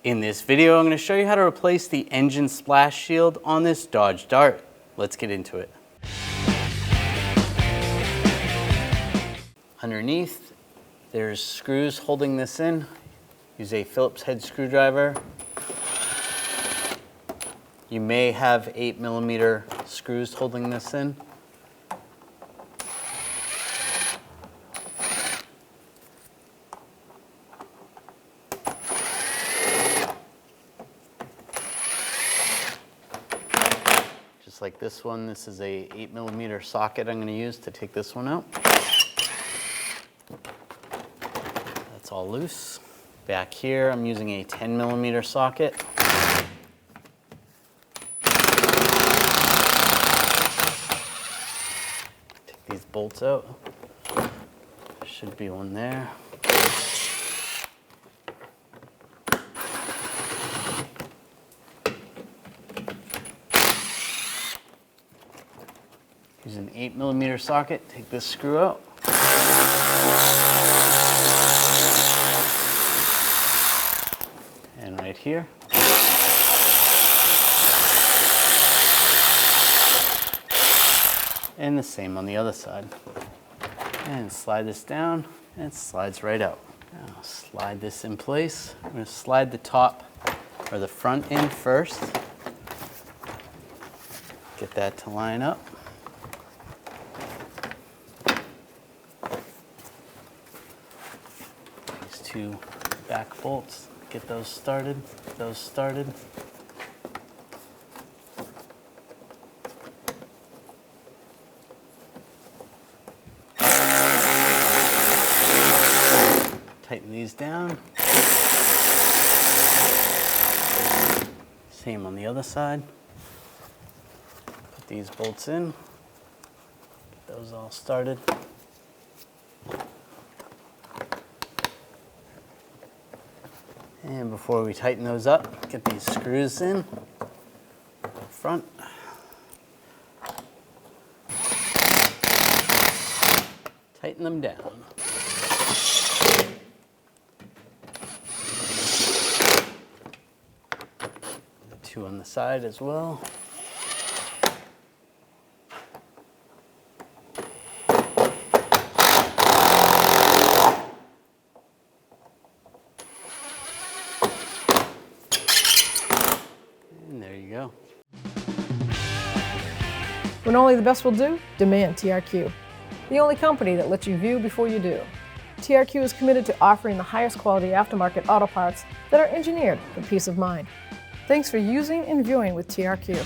In this video, I'm going to show you how to replace the engine splash shield on this Dodge Dart. Let's get into it. Underneath, there's screws holding this in. Use a Phillips head screwdriver. You may have 8mm screws holding this in. Just like this one, this is a 8mm socket I'm going to use to take this one out. That's all loose. Back here, I'm using a 10mm socket. Take these bolts out. There should be one there. Use an 8mm socket, take this screw out. And right here. And the same on the other side. And slide this down, and it slides right out. Now slide this in place. I'm going to slide the top or the front in first. Get that to line up. These two back bolts, get those started, Tighten these down. Same on the other side. Put these bolts in. Get those all started. And before we tighten those up, get these screws in up front. Tighten them down. Two on the side as well. And there you go. When only the best will do, demand TRQ. The only company that lets you view before you do. TRQ is committed to offering the highest quality aftermarket auto parts that are engineered for peace of mind. Thanks for using and viewing with TRQ.